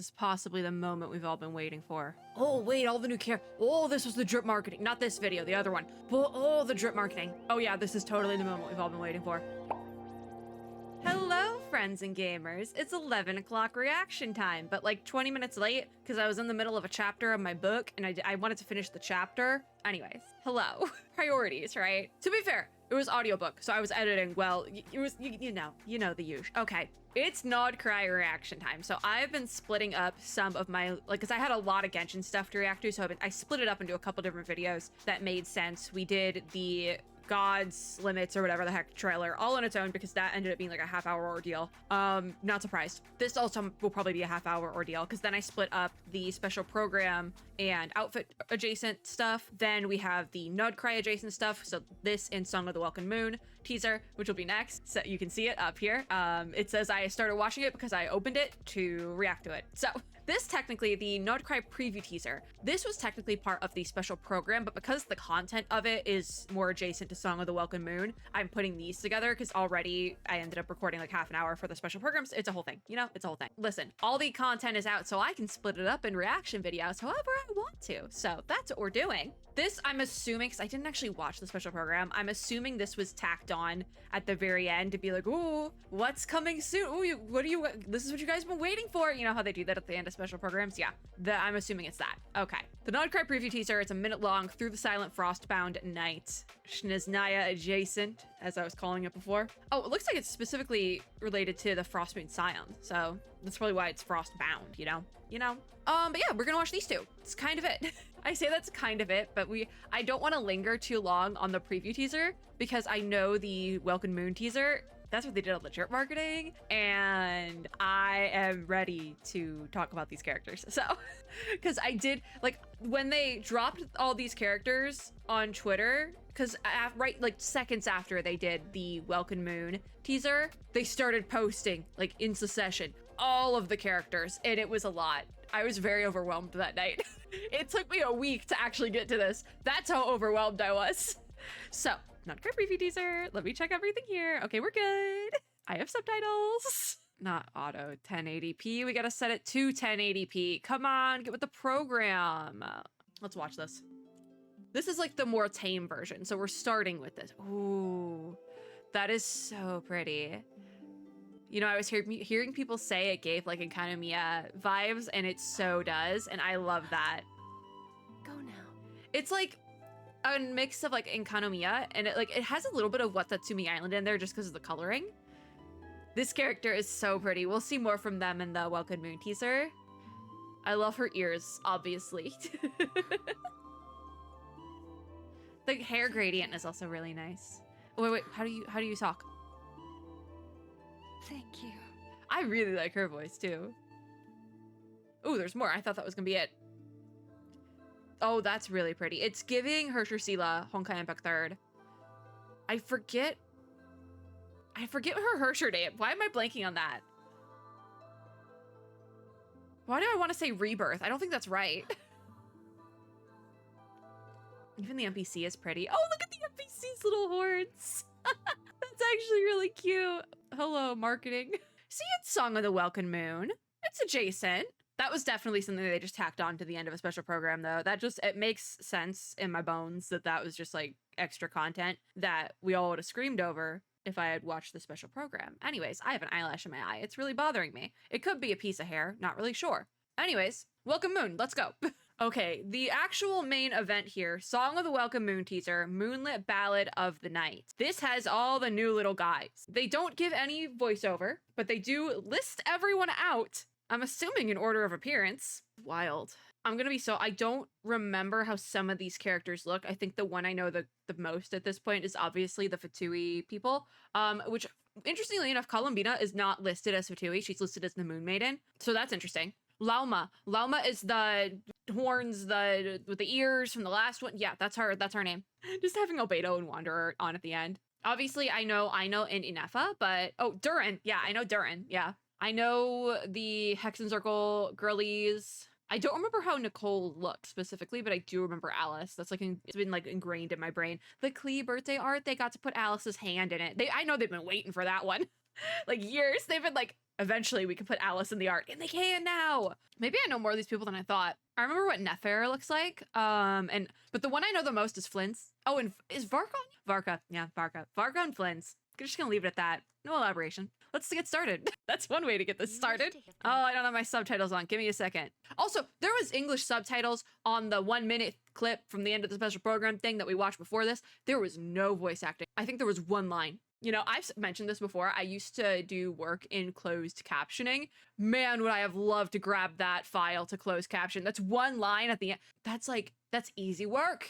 is possibly the moment we've all been waiting for. Oh, wait, all the new Oh, this was the drip marketing. Not this video, the other one. But, oh, the drip marketing. Oh yeah, this is totally the moment we've all been waiting for. Hello, friends and gamers. It's 11 o'clock reaction time, but like 20 minutes late because I was in the middle of a chapter of my book and I wanted to finish the chapter. Anyways, hello. Priorities, right? To be fair, it was audiobook, so I was editing. Well, it was, you know the usual. Okay, it's Nod-Krai reaction time. So I've been splitting up some of my, because I had a lot of Genshin stuff to react to, so I split it up into a couple different videos that made sense. We did the God's Limits or whatever the heck trailer all on its own because that ended up being like a half-hour ordeal. Not surprised. This also will probably be a half-hour ordeal because then I split up the special program and outfit adjacent stuff. Then we have the Nod-Krai adjacent stuff. So this in Song of the Welkin Moon teaser, which will be next. So you can see it up here. It says I started watching it because I opened it to react to it. So this technically, the Nod-Krai preview teaser, this was technically part of the special program, but because the content of it is more adjacent to Song of the Welkin Moon, I'm putting these together because already I ended up recording like half an hour for the special programs. It's a whole thing, you know, it's a whole thing. Listen, all the content is out, so I can split it up in reaction videos however I want to. So that's what we're doing. This, I'm assuming, because I didn't actually watch the special program, I'm assuming this was tacked on at the very end to be like, ooh, what's coming soon? Ooh, this is what you guys been waiting for. You know how they do that at the end of special programs? Yeah, I'm assuming it's that. Okay. The Nod-Krai preview teaser, it's a minute long, through the silent Frostbound night. Shniznaya adjacent, as I was calling it before. Oh, it looks like it's specifically related to the Frostbound Scion, so that's probably why it's Frostbound, you know? But yeah, we're gonna watch these two. It's kind of it. I say that's kind of it, but I don't want to linger too long on the preview teaser because I know the Welkin Moon teaser, that's what they did on the drip marketing, and I am ready to talk about these characters. So, because I did, like, when they dropped all these characters on Twitter, because right, like, seconds after they did the Welkin Moon teaser, they started posting, like, in succession, all of the characters, and it was a lot. I was very overwhelmed that night. It took me a week to actually get to this. That's how overwhelmed I was. So, Nod-Krai preview teaser. Let me check everything here. Okay, we're good. I have subtitles. Not auto 1080p. We gotta set it to 1080p. Come on, get with the program. Let's watch this. This is like the more tame version, so we're starting with this. Ooh, that is so pretty. You know, I was hearing people say it gave like Enkanomiya vibes, and it so does, and I love that. Go now. It's like a mix of like Enkanomiya, and it has a little bit of Watatsumi Island in there just because of the coloring. This character is so pretty. We'll see more from them in the Welkin Moon teaser. I love her ears, obviously. The hair gradient is also really nice. Wait, how do you talk? Thank you. I really like her voice too. Oh, there's more. I thought that was gonna be it. Oh, that's really pretty. It's giving Hershersila, Honkai Impact 3rd. I forget her Hersher name. Why am I blanking on that? Why do I want to say Rebirth? I don't think that's right. Even the NPC is pretty. Oh, look at the NPC's little horns. That's actually really cute. Hello, marketing. See, it's Song of the Welkin Moon. It's adjacent. That was definitely something they just tacked on to the end of a special program, though. It makes sense in my bones that was just like extra content that we all would have screamed over if I had watched the special program. Anyways, I have an eyelash in my eye. It's really bothering me. It could be a piece of hair, not really sure. Anyways, Welkin Moon, let's go. Okay, the actual main event here, Song of the Welkin Moon teaser, Moonlit Ballad of the Night. This has all the new little guys. They don't give any voiceover, but they do list everyone out. I'm assuming in order of appearance. Wild. I don't remember how some of these characters look. I think the one I know the most at this point is obviously the Fatui people, which interestingly enough, Columbina is not listed as Fatui. She's listed as the Moon Maiden. So that's interesting. Lauma is the horns, with the ears from the last one. Yeah, that's her name. Just having Albedo and Wanderer on at the end. Obviously, I know in Inefa, but Durin. Yeah, I know Durin. Yeah. I know the Hexenzirkel girlies. I don't remember how Nicole looked specifically, but I do remember Alice. That's like it's been like ingrained in my brain. The Klee birthday art, they got to put Alice's hand in it. I know they've been waiting for that one. Like years. They've been like, eventually we can put Alice in the art, and they can now. Maybe I know more of these people than I thought. I remember what Nefer looks like. But the one I know the most is Flint's. Oh, and is Varka? Varka, yeah, Varka. Varka and Flint's. I'm just gonna leave it at that. No elaboration. Let's get started. That's one way to get this started. Oh, I don't have my subtitles on. Give me a second. Also, there was English subtitles on the 1 minute clip from the end of the special program thing that we watched before this. There was no voice acting. I think there was one line. You know, I've mentioned this before. I used to do work in closed captioning. Man, would I have loved to grab that file to close caption. That's one line at the end. That's easy work.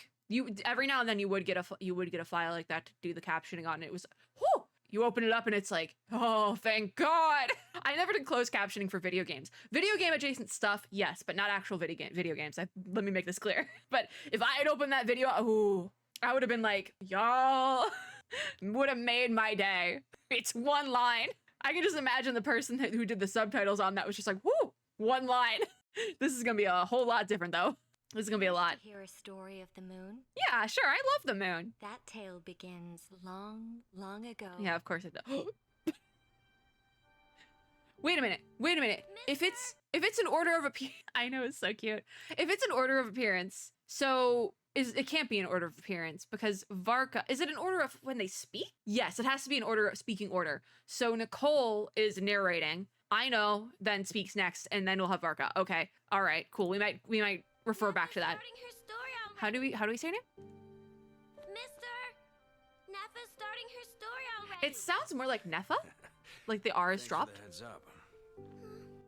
Every now and then you would get a file like that to do the captioning on. It was, whew, you open it up and it's like, oh, thank God. I never did closed captioning for video games. Video game adjacent stuff, yes, but not actual video games. Let me make this clear. But if I had opened that video, ooh, I would have been like, y'all. Would have made my day. It's one line. I can just imagine the person who did the subtitles on that was just like, whoo, one line. This is gonna be a whole lot different though. This is gonna be a lot. Hear a story of the moon? Yeah, sure. I love the moon. That tale begins long, long ago. Yeah, of course it does. Wait a minute. If it's an order of appearance, I know, it's so cute. If it's an order of appearance, so it can't be an order of appearance because Varka, is it an order of when they speak? Yes, it has to be an order of speaking order. So Nicole is narrating. I know, then speaks next, and then we'll have Varka. Okay, all right, cool. We might refer back to that. How do we say her name? Mister, Nefa's starting her story already. It sounds more like Nefa, like the R is dropped. Heads up.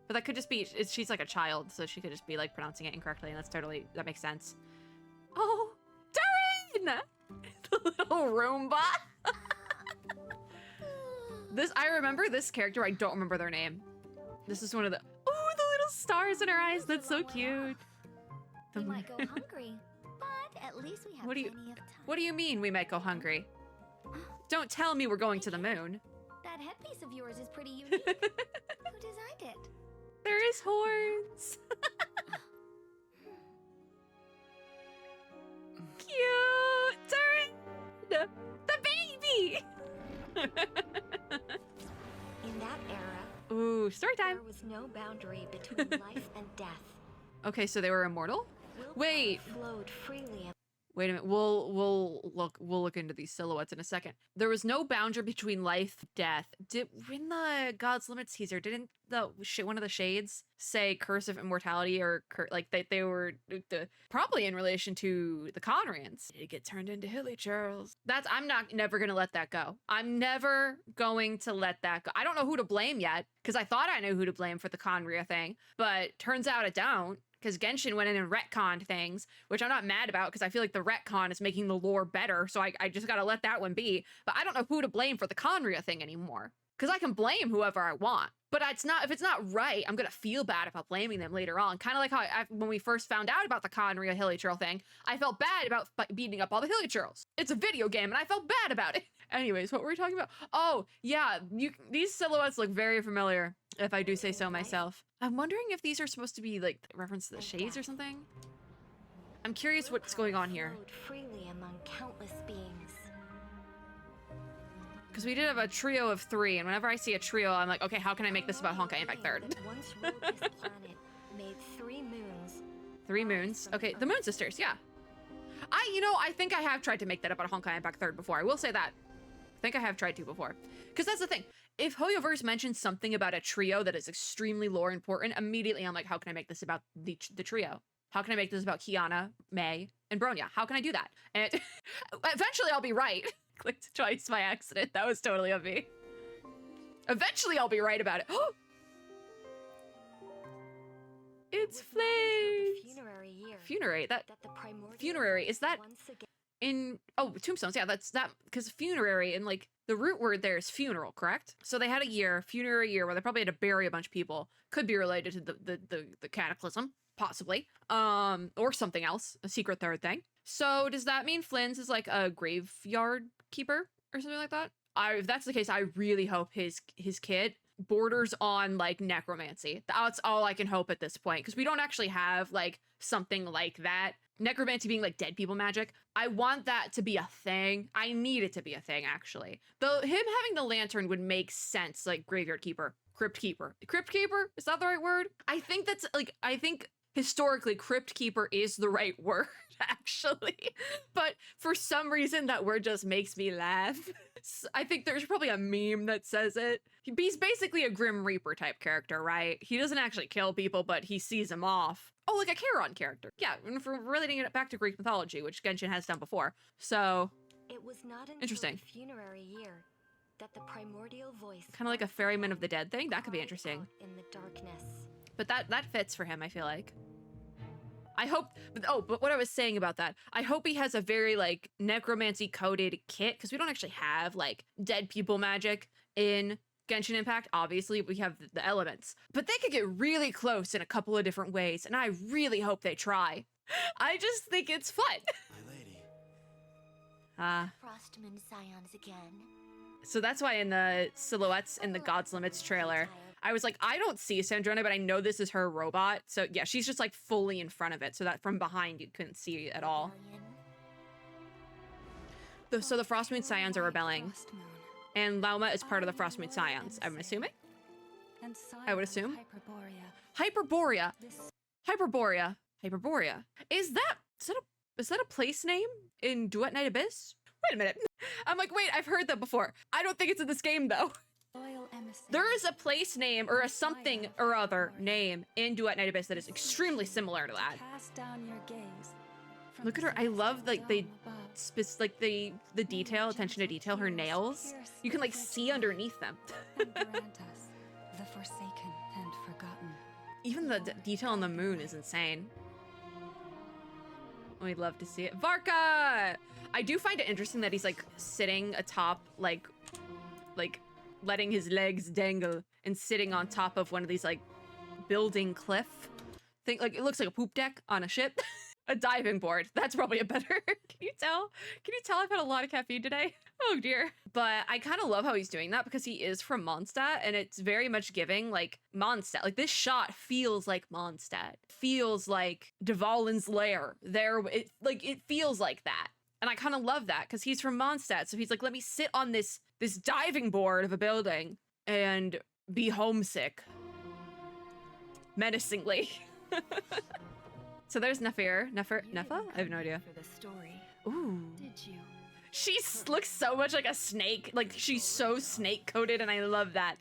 But that could just be, she's like a child, so she could just be like pronouncing it incorrectly, and that makes sense. Oh, Darren! The little Roomba. I remember this character, I don't remember their name. This is one of the, oh, the little stars in her eyes, that's so cute. We might go hungry, but at least we have plenty of time. What do you mean we might go hungry? Don't tell me we're going to the moon. That headpiece of yours is pretty unique. Who designed it? There is horns. Cute! Darren! The baby! In that era, ooh, story time. there was no boundary between life and death. Okay, so they were immortal? Wait. Flowed freely. Wait a minute. We'll look into these silhouettes in a second. There was no boundary between life and death. In the God's Limit teaser, didn't one of the shades say curse of immortality or like they were probably in relation to the Conrians? They get turned into hilly churls. I'm never gonna let that go. I'm never going to let that go. I don't know who to blame yet because I thought I knew who to blame for the Conria thing, but turns out I don't. Because Genshin went in and retconned things, which I'm not mad about because I feel like the retcon is making the lore better, so I just gotta let that one be. But I don't know who to blame for the Conria thing anymore. Because I can blame whoever I want. But if it's not right, I'm gonna feel bad about blaming them later on. Kind of like how when we first found out about the Conria Hilly Churl thing, I felt bad about beating up all the Hilly Churls. It's a video game and I felt bad about it. Anyways, what were we talking about? Oh, yeah, these silhouettes look very familiar, if I do say so myself. I'm wondering if these are supposed to be like reference to the shades or something. I'm curious what's going on here. Flowed freely among countless beings. Because we did have a trio of 3, and whenever I see a trio, I'm like, okay, how can I make this about Honkai Impact 3rd? That once ruled this planet made 3 moons. 3 moons. Okay, the Moon Sisters, yeah. I think I have tried to make that about Honkai Impact 3rd before. I will say that. I think I have tried to before. Because that's the thing. If HoYoverse mentions something about a trio that is extremely lore important, immediately I'm like, how can I make this about the trio? How can I make this about Kiana, May, and Bronya? How can I do that? And eventually I'll be right. Clicked twice by accident. That was totally on me. Eventually I'll be right about it. It's flames. Funerary year. Funerary. The primordial Funerary. Is that once again in tombstones? Yeah, that's that because funerary and like the root word there is funeral, correct? So they had a funerary year where they probably had to bury a bunch of people. Could be related to the cataclysm, possibly, or something else, a secret third thing. So does that mean Flynn's is like a graveyard keeper or something like that? If that's the case, I really hope his kid borders on like necromancy. That's all I can hope at this point, because we don't actually have like something like that. Necromancy being like dead people magic. I want that to be a thing. I need it to be a thing, actually. Though him having the lantern would make sense, like graveyard keeper. Crypt Keeper. Crypt Keeper? Is that the right word? I think that's like, I think historically Crypt Keeper is the right word, actually. But for some reason that word just makes me laugh. I think there's probably a meme that says it. He's basically a Grim Reaper type character, right? He doesn't actually kill people, but he sees them off. Oh, like a Charon character. Yeah, and if we're relating it back to Greek mythology, which Genshin has done before. So, It was not until interesting. the funerary year that the primordial voice Kind of like a Ferryman of the Dead thing. That could be interesting. in the darkness. But that fits for him, I feel like. I hope, but what I was saying about that, I hope he has a very like necromancy coded kit, because we don't actually have like dead people magic in Genshin Impact. Obviously, we have the elements, but they could get really close in a couple of different ways, and I really hope they try. I just think it's fun. My lady. Frostmoon scions again. So that's why in the silhouettes in the God's Limits trailer, I was like, I don't see Sandrona, but I know this is her robot. So yeah, she's just like fully in front of it, so that from behind you couldn't see at all. So the Frostmoon Scions are rebelling, and Lauma is part of the Frostmoon Scions, I'm assuming? I would assume. Hyperborea. Hyperborea. Is that a place name in Duet Night Abyss? Wait a minute. I'm like, wait, I've heard that before. I don't think it's in this game though. There is a place name or a something or other name in Duet Night Abyss that is extremely similar to that. Look at her. I love like the detail, attention to detail, her nails. You can like see underneath them. The forsaken and forgotten. Even the detail on the moon is insane. We'd love to see it. Varka! I do find it interesting that he's like sitting atop like letting his legs dangle and sitting on top of one of these like building cliff thing. Like it looks like a poop deck on a ship. A diving board. That's probably a better. Can you tell? Can you tell I've had a lot of caffeine today? Oh dear. But I kind of love how he's doing that because he is from Mondstadt and it's very much giving like Mondstadt. Like this shot feels like Mondstadt. Feels like Dvalin's lair. It feels like that. And I kind of love that because he's from Mondstadt. So he's like, let me sit on this diving board of a building and be homesick. Menacingly. So there's Neffa? I have no idea. For the story. Ooh. Did you? She looks so much like a snake. Like she's so snake-coated and I love that.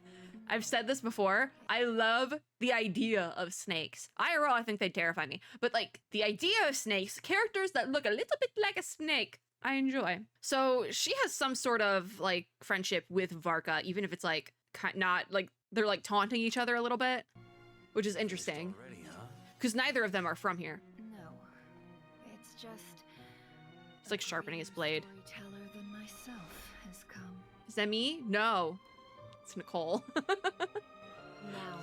I've said this before. I love the idea of snakes. IRL, I think they terrify me. But like the idea of snakes, characters that look a little bit like a snake, I enjoy. So she has some sort of like friendship with Varka, even if it's like not like they're like taunting each other a little bit, which is interesting. Because neither of them are from here. No. It's just. It's like sharpening his blade. Storyteller than myself has come. Is that me? No. It's Nicole. Now.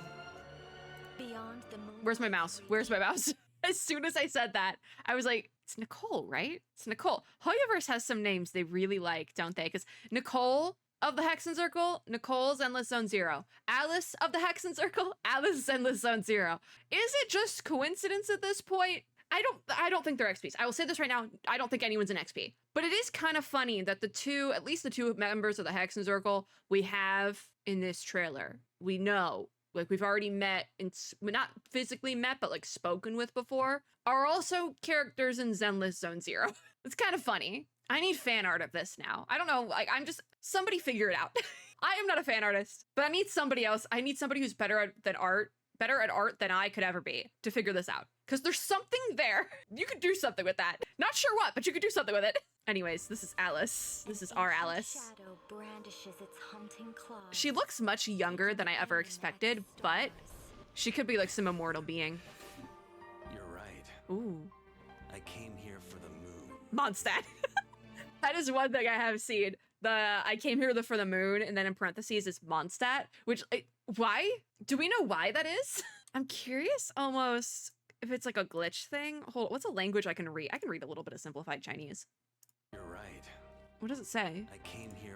Beyond the moon. Where's my mouse? Where's my mouse? As soon as I said that, I was like, it's Nicole, right? It's Nicole. HoYoverse has some names they really like, don't they? Because Nicole of the Hexenzirkel, Nicole's Endless Zone Zero. Alice of the Hexenzirkel, Alice's Endless Zone Zero. Is it just coincidence at this point? I don't think they're XPs. I will say this right now. I don't think anyone's an XP. But it is kind of funny that at least the two members of the Hexenzirkel we have in this trailer, we know, like we've already met, and not physically met, but like spoken with before, are also characters in Zenless Zone Zero. It's kind of funny. I need fan art of this now. I don't know, like somebody figure it out. I am not a fan artist, but I need somebody else. I need somebody who's better at art than I could ever be to figure this out. Because there's something there. You could do something with that. Not sure what, but you could do something with it. Anyways, this is Alice. This is our Alice. Shadow brandishes its hunting claws. She looks much younger than I ever expected, but she could be like some immortal being. You're right. Ooh. I came here for the moon. Mondstadt. That is one thing I have seen. I came here for the moon, and then in parentheses is Mondstadt, which, why? Do we know why that is? I'm curious almost if it's like a glitch thing. Hold on, what's a language I can read? I can read a little bit of simplified Chinese. You're right. What does it say? I came here.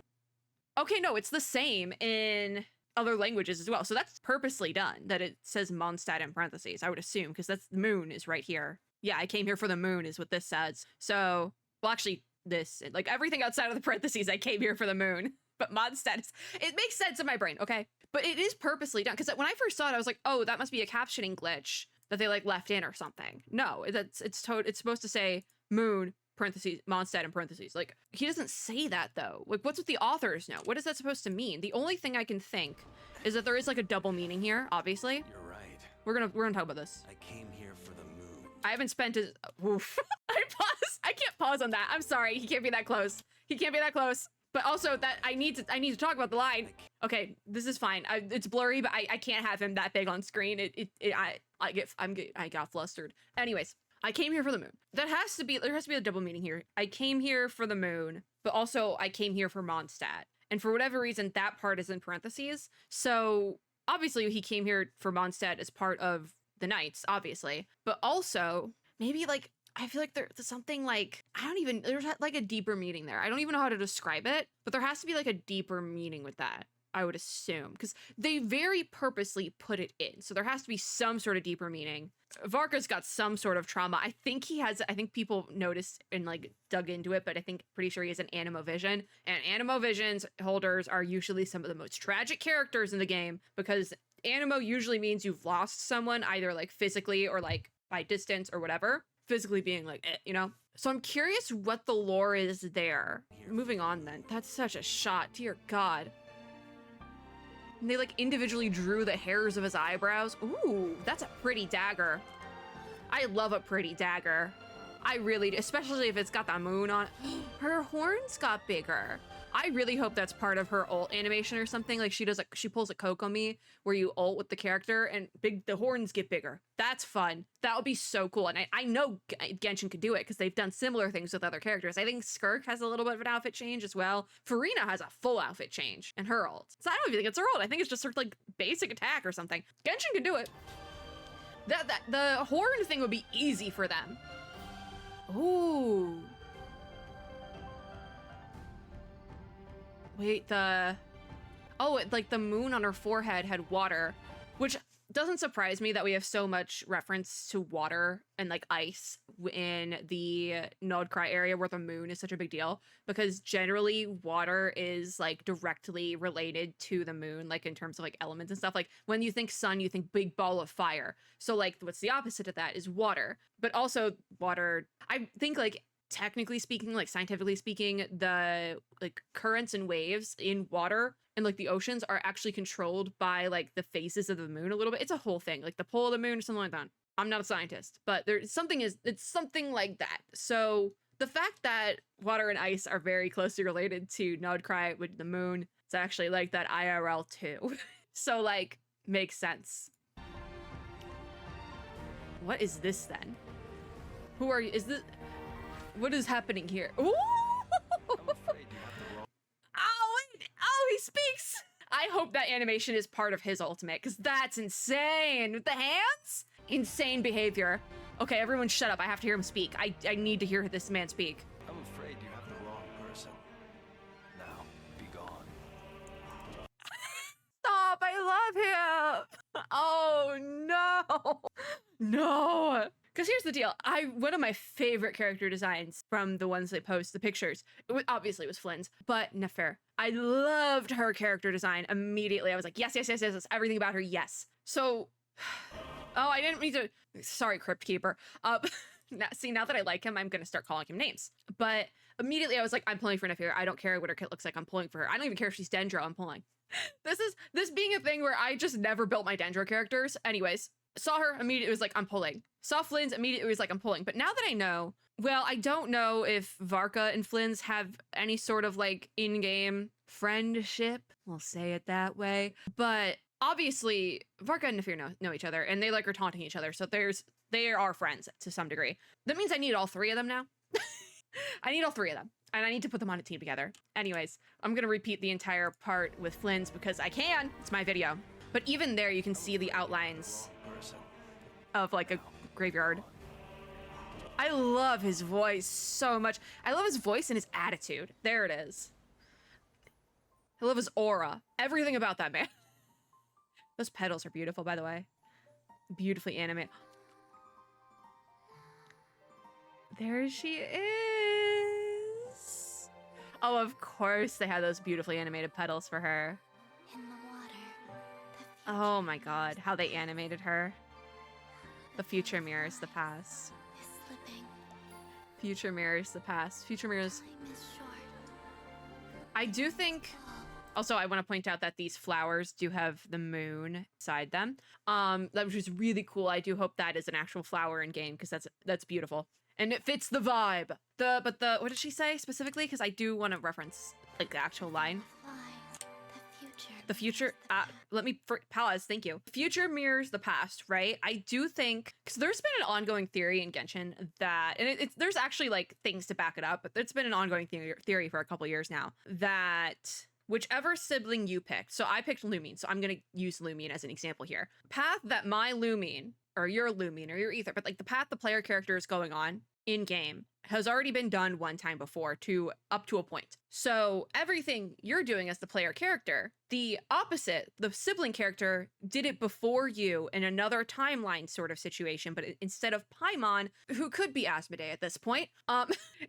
Okay, no, it's the same in other languages as well. So that's purposely done, that it says Mondstadt in parentheses, I would assume, because that's the moon is right here. Yeah, I came here for the moon is what this says. So, well, actually, this, like everything outside of the parentheses, I came here for the moon. But Mondstadt, it makes sense in my brain, okay? But it is purposely done, because when I first saw it, I was like, oh, that must be a captioning glitch that they like left in or something. No, it's supposed to say moon, parentheses, Mondstadt in parentheses. Like, he doesn't say that though. Like, what's with the author's note? What is that supposed to mean? The only thing I can think is that there is like a double meaning here, obviously. You're right. We're gonna talk about this. I came here for the moon. I haven't spent his, oof. I can't pause on that. I'm sorry, he can't be that close. He can't be that close. But also that I need to talk about the line. Okay, this is fine. It's blurry, but I can't have him that big on screen. I got flustered. Anyways, I came here for the moon. There has to be a double meaning here. I came here for the moon, but also I came here for Mondstadt. And for whatever reason, that part is in parentheses. So obviously he came here for Mondstadt as part of the Knights, obviously. But also, maybe like, I feel like there's something like, there's like a deeper meaning there. I don't even know how to describe it, but there has to be like a deeper meaning with that, I would assume, because they very purposely put it in. So there has to be some sort of deeper meaning. Varka's got some sort of trauma. I think people noticed and like dug into it, but pretty sure he has an Animovision. And Animovisions holders are usually some of the most tragic characters in the game, because Animo usually means you've lost someone either like physically or like by distance or whatever. Physically being like, you know? So I'm curious what the lore is there. Moving on then. That's such a shot, dear God. And they like individually drew the hairs of his eyebrows. Ooh, that's a pretty dagger. I love a pretty dagger. I really do, especially if it's got the moon on it. Her horns got bigger. I really hope that's part of her ult animation or something. Like she pulls a Kokomi where you ult with the character and the horns get bigger. That's fun. That would be so cool. And I know Genshin could do it because they've done similar things with other characters. I think Skirk has a little bit of an outfit change as well. Farina has a full outfit change in her ult. So I don't even think it's her ult. I think it's just sort of like basic attack or something. Genshin can do it. The horn thing would be easy for them. Ooh. Wait, like the moon on her forehead had water, which doesn't surprise me that we have so much reference to water and like ice in the Nod-Krai area where the moon is such a big deal, because generally water is like directly related to the moon, like in terms of like elements and stuff. Like when you think sun, you think big ball of fire. So like what's the opposite of that is water, but also water, I think like technically speaking, like scientifically speaking, the like currents and waves in water and like the oceans are actually controlled by like the phases of the moon a little bit. It's a whole thing, like the pull of the moon or something like that. I'm not a scientist, but it's something like that. So the fact that water and ice are very closely related to Nod-Krai with the moon, it's actually like that IRL too. So like makes sense. What is this then? Who are you? Is this? What is happening here? Ooh! Oh, he speaks! I hope that animation is part of his ultimate, because that's insane. With the hands? Insane behavior. Okay, everyone shut up. I have to hear him speak. I need to hear this man speak. I'm afraid you have the wrong person. Now, be gone. Stop, I love him! Oh, no! No! Because here's the deal. One of my favorite character designs from the ones they post, the pictures, obviously it was Flynn's, but Nefer. I loved her character design immediately. I was like, yes, everything about her, yes. So, oh, I didn't mean to, sorry, Crypt Keeper. Now that I like him, I'm going to start calling him names. But immediately I was like, I'm pulling for Nefer. I don't care what her kit looks like, I'm pulling for her. I don't even care if she's Dendro, I'm pulling. This being a thing where I just never built my Dendro characters. Anyways, saw her, immediately was like, I'm pulling. Saw Flynn's, immediately was like, I'm pulling. But now that I know, well, I don't know if Varka and Flynn's have any sort of like in-game friendship. We'll say it that way. But obviously, Varka and Nefer know each other, and they like are taunting each other. So they are friends to some degree. That means I need all three of them now. I need all three of them. And I need to put them on a team together. Anyways, I'm gonna repeat the entire part with Flynn's because I can. It's my video. But even there, you can see the outlines of like a graveyard. I love his voice so much. I love his voice and his attitude. There it is. I love his aura. Everything about that man. Those petals are beautiful, by the way. Beautifully animated. There she is. Oh, of course they had those beautifully animated petals for her. In the water. Oh my god, how they animated her. The future mirrors the past. Is slipping. Future mirrors the past. Future mirrors. Time is short. I do think. Also, I want to point out that these flowers do have the moon beside them. That was just really cool. I do hope that is an actual flower in game because that's beautiful and it fits the vibe. But what did she say specifically? Because I do want to reference like the actual line. Fly. The future. The future. Let me pause. Thank you. Future mirrors the past, right? I do think because there's been an ongoing theory in Genshin that, and there's actually like things to back it up, but it's been an ongoing theory for a couple years now that whichever sibling you picked, so I picked Lumine, so I'm gonna use Lumine as an example here. Path that my Lumine or your Lumine or your Ether, but like the path the player character is going on in game has already been done one time before up to a point. So everything you're doing as the player character, the opposite, the sibling character did it before you in another timeline sort of situation, but instead of Paimon, who could be Asmodee at this point,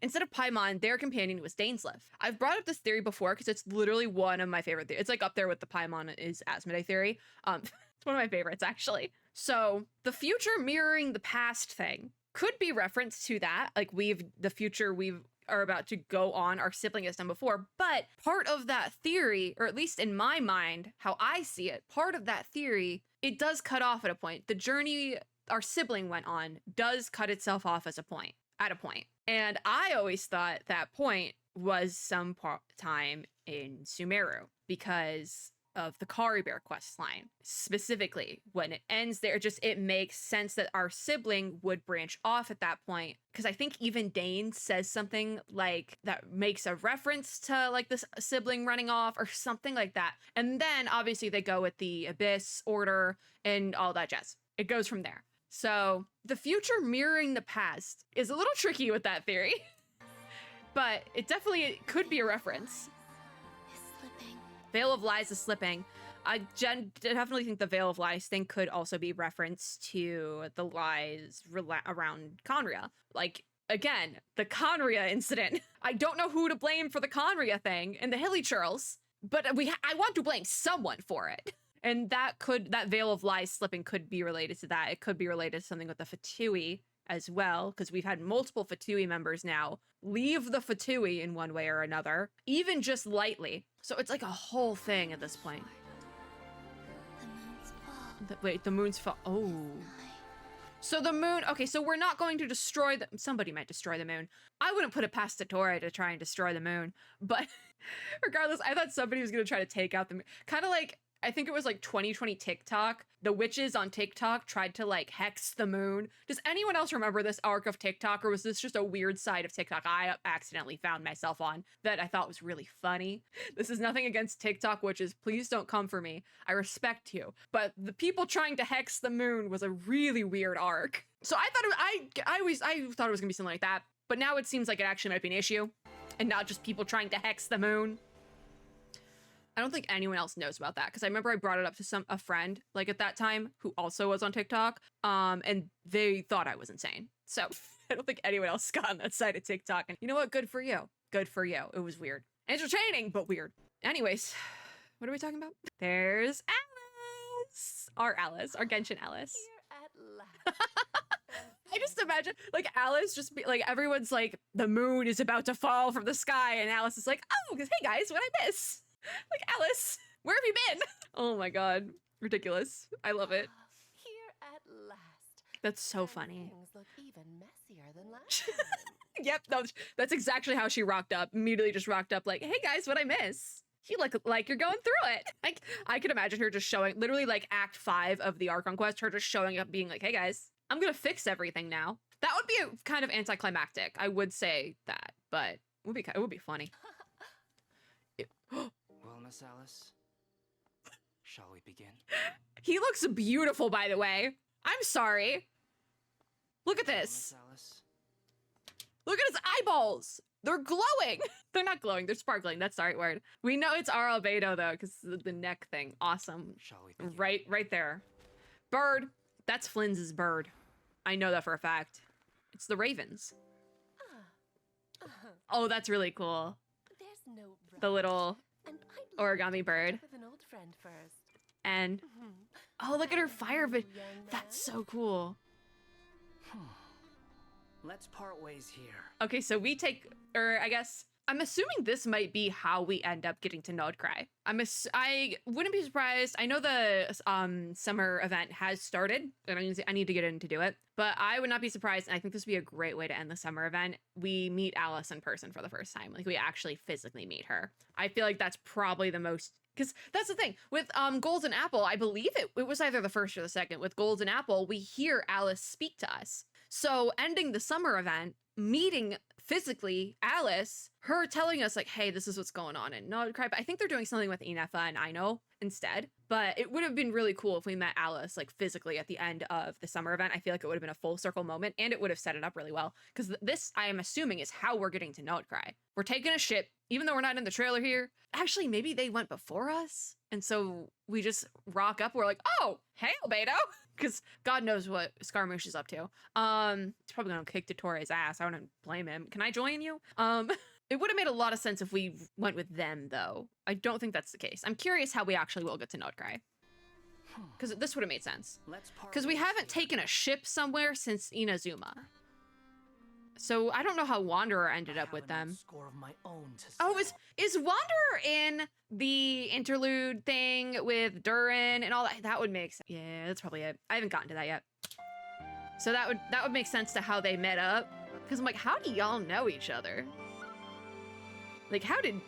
instead of Paimon, their companion was Dainsleif. I've brought up this theory before because it's literally one of my favorite theories. It's like up there with the Paimon is Asmodee theory. It's one of my favorites actually. So the future mirroring the past thing could be reference to that, like the future we are about to go on, our sibling has done before, but part of that theory, or at least in my mind, how I see it, part of that theory, it does cut off at a point. The journey our sibling went on does cut itself off at a point. And I always thought that point was some time in Sumeru because of the Kari Bear quest line. Specifically, when it ends there, it makes sense that our sibling would branch off at that point. Because I think even Dane says something like that makes a reference to like this sibling running off or something like that. And then obviously they go with the Abyss order and all that jazz. It goes from there. So the future mirroring the past is a little tricky with that theory, but it definitely could be a reference. Is slipping. Veil of Lies is slipping. I definitely think the Veil of Lies thing could also be reference to the lies around Conria. Like, again, the Conria incident. I don't know who to blame for the Conria thing and the Hilly Churls, but I want to blame someone for it. And that Veil of Lies slipping could be related to that. It could be related to something with the Fatui as well, because we've had multiple Fatui members now leave the Fatui in one way or another, even just lightly. So it's like a whole thing at this point. The moon's fall. Wait, the moon's fall. Oh. So the moon, okay, so we're not going to destroy somebody might destroy the moon. I wouldn't put it past Satori to try and destroy the moon, but regardless, I thought somebody was going to try to take out the moon. Kind of like, I think it was like 2020 TikTok. The witches on TikTok tried to like hex the moon. Does anyone else remember this arc of TikTok, or was this just a weird side of TikTok I accidentally found myself on that I thought was really funny? This is nothing against TikTok witches. Please don't come for me. I respect you. But the people trying to hex the moon was a really weird arc. So I thought I thought it was gonna be something like that. But now it seems like it actually might be an issue and not just people trying to hex the moon. I don't think anyone else knows about that because I remember I brought it up to a friend like at that time who also was on TikTok, and they thought I was insane. So I don't think anyone else got on that side of TikTok. And you know what? Good for you. Good for you. It was weird, entertaining, but weird. Anyways, what are we talking about? There's Alice, our Genshin Alice. Here at last. I just imagine like Alice just be like, everyone's like, the moon is about to fall from the sky, and Alice is like, oh, hey guys, what I miss? Like, Alice, where have you been? Oh my god, ridiculous. I love it. Here at last. That's so funny. Things look even messier than last time. Yep, that's exactly how she rocked up. Immediately just rocked up like, hey guys, what I miss? You look like you're going through it. Like, I could imagine her just showing, literally like Act 5 of the Archon Quest, her just showing up being like, hey guys, I'm gonna fix everything now. That would be a kind of anticlimactic. I would say that, but it would be funny. Well, Miss Alice, shall we begin? He looks beautiful, by the way. I'm sorry. Look at this. Miss Alice, Look at his eyeballs. They're glowing. They're not glowing. They're sparkling. That's the right word. We know it's our albedo, though, because the neck thing. Awesome. shall we begin? Right there. Bird. That's Flynn's bird. I know that for a fact. It's the ravens. Oh, that's really cool. There's no rush. The little And I'd like origami to bird. catch up with an old friend first. And oh, look at her fire, but that's so cool. Let's part ways here. Okay, so we take, or I guess, I'm assuming this might be how we end up getting to Nod-Krai. I wouldn't be surprised. I know the summer event has started, and I need to get in to do it. But I would not be surprised, and I think this would be a great way to end the summer event. We meet Alice in person for the first time. Like, we actually physically meet her. I feel like that's probably the most, because that's the thing. With Golden Apple, I believe it was either the first or the second. With Golden Apple, we hear Alice speak to us. So ending the summer event, meeting physically Alice, her telling us like, hey, this is what's going on in Nod-Krai. But I think they're doing something with Inefa and Aino instead. But it would have been really cool if we met Alice like physically at the end of the summer event. I feel like it would have been a full circle moment, and it would have set it up really well. Because this, I am assuming, is how we're getting to Nod-Krai. We're taking a ship, even though we're not in the trailer here. Actually, maybe they went before us. And so we just rock up. We're like, oh, hey, Albedo. Because God knows what Scaramouche is up to. He's probably gonna kick Dottoro's ass. I wouldn't blame him. Can I join you? It would have made a lot of sense if we went with them, though. I don't think that's the case. I'm curious how we actually will get to Nod-Krai. Because this would have made sense. Because we haven't taken a ship somewhere since Inazuma. So I don't know how Wanderer ended up with them. Score of my own to Oh, is Wanderer in the interlude thing with Durin and all that? That would make sense. Yeah, that's probably it. I haven't gotten to that yet. So that would make sense to how they met up. Because I'm like, how do y'all know each other? Like, how did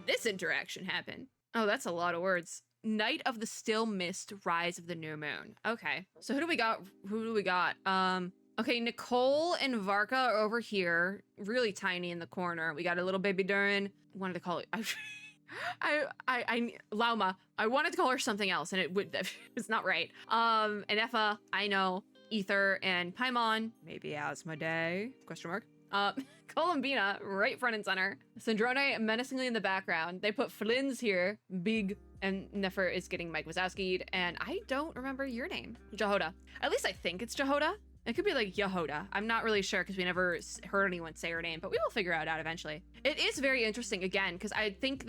this interaction happen? Oh, that's a lot of words. Night of the Still Mist, Rise of the New Moon. Okay, so who do we got? Okay, Nicole and Varka are over here, really tiny in the corner. We got a little baby Durin. Wanted to call it, Lauma. I wanted to call her something else, and it's not right. And Effa, Aino, Ether, and Paimon. Maybe Asmodee? Question mark. Columbina, right front and center. Sandrone menacingly in the background. They put Flynn's here, big, and Nefer is getting Mike Wazowski'd, and I don't remember your name. Jahoda. At least I think it's Jahoda. It could be like Yahoda. I'm not really sure because we never heard anyone say her name, but we will figure it out eventually. It is very interesting, again, because I think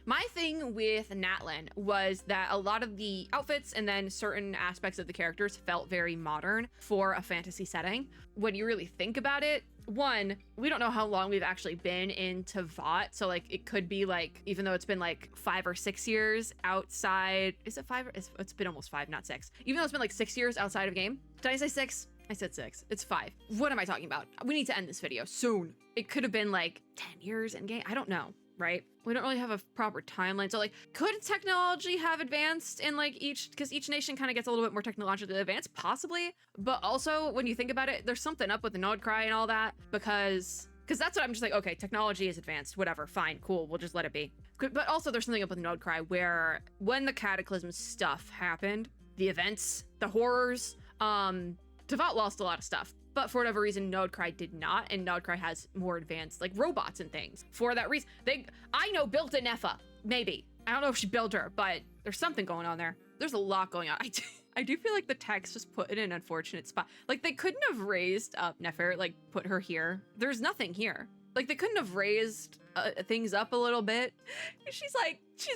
my thing with Natlin was that a lot of the outfits and then certain aspects of the characters felt very modern for a fantasy setting. When you really think about it, one, we don't know how long we've actually been into VOT, so like it could be like, even though it's been like 5 or 6 years outside, is it 5? It's been almost 5, not 6. Even though it's been like 6 years outside of game. Did I say 6? I said 6. It's 5. What am I talking about? We need to end this video soon. It could have been like 10 years in game. I don't know, right? We don't really have a proper timeline. So like, could technology have advanced in like because each nation kind of gets a little bit more technologically advanced? Possibly. But also, when you think about it, there's something up with the Nod-Krai and all that, because that's what I'm just like, okay, technology is advanced, whatever, fine, cool, we'll just let it be. But also there's something up with Nod-Krai where when the Cataclysm stuff happened, the events, the horrors, Devout lost a lot of stuff. But for whatever reason, Nod-Krai did not, and Nod-Krai has more advanced, like, robots and things. For that reason, I know built a Nefa, maybe. I don't know if she built her, but there's something going on there. There's a lot going on. I do feel like the text just put in an unfortunate spot. Like, they couldn't have raised up Nefer, like, put her here. There's nothing here. Like, they couldn't have raised things up a little bit. She's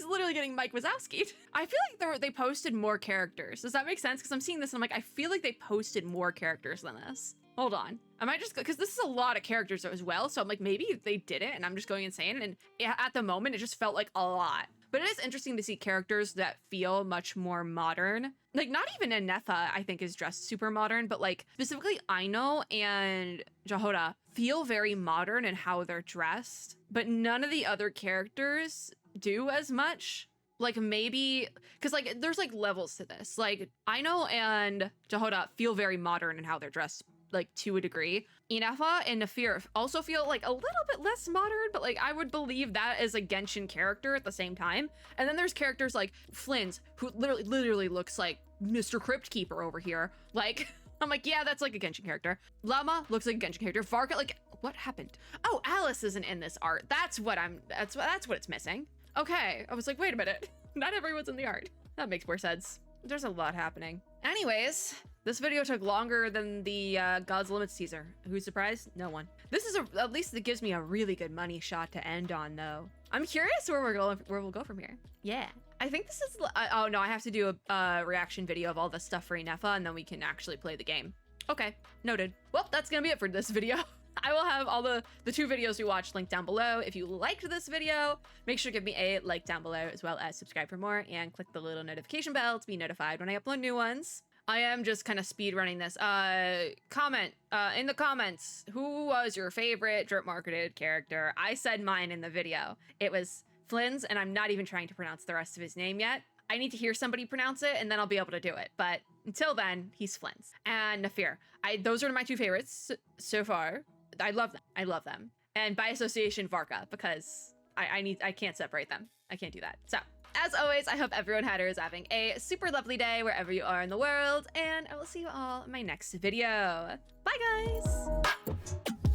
literally getting Mike Wazowski'd. I feel like they posted more characters. Does that make sense? Because I'm seeing this and I'm like, I feel like they posted more characters than this. Hold on. Am I just, because this is a lot of characters as well, so I'm like, maybe they did it and I'm just going insane, and at the moment it just felt like a lot. But it is interesting to see characters that feel much more modern. Like, not even Anefa, I think, is dressed super modern, but like, specifically Aino and Jahoda feel very modern in how they're dressed, but none of the other characters do as much. Like, maybe, because like, there's like levels to this. Like, Aino and Jahoda feel very modern in how they're dressed, like, to a degree. Inefa and Nafir also feel like a little bit less modern, but like, I would believe that as a Genshin character at the same time. And then there's characters like Flynn's, who literally looks like Mr. Crypt Keeper over here. Like, I'm like, yeah, that's like a Genshin character. Llama looks like a Genshin character. Varka, like, what happened? Oh, Alice isn't in this art. That's what it's missing. Okay, I was like, wait a minute. Not everyone's in the art. That makes more sense. There's a lot happening. Anyways, this video took longer than the God's Limits teaser. Who's surprised? No one. This is at least it gives me a really good money shot to end on, though. I'm curious where we'll go from here. Yeah. I think this is, oh no, I have to do a reaction video of all the stuff for Inefa, and then we can actually play the game. Okay, noted. Well, that's gonna be it for this video. I will have all the 2 videos we watched linked down below. If you liked this video, make sure to give me a like down below, as well as subscribe for more, and click the little notification bell to be notified when I upload new ones. I am just kind of speed running this. Comment in the comments, who was your favorite drip marketed character? I said mine in the video. It was Flynn's, and I'm not even trying to pronounce the rest of his name yet. I need to hear somebody pronounce it, and then I'll be able to do it. But until then, he's Flynn's. And Nafir. Those are my 2 favorites so far. I love them. I love them. And by association, Varka, because I can't separate them. I can't do that. So, as always, I hope everyone is having a super lovely day wherever you are in the world, and I will see you all in my next video. Bye, guys!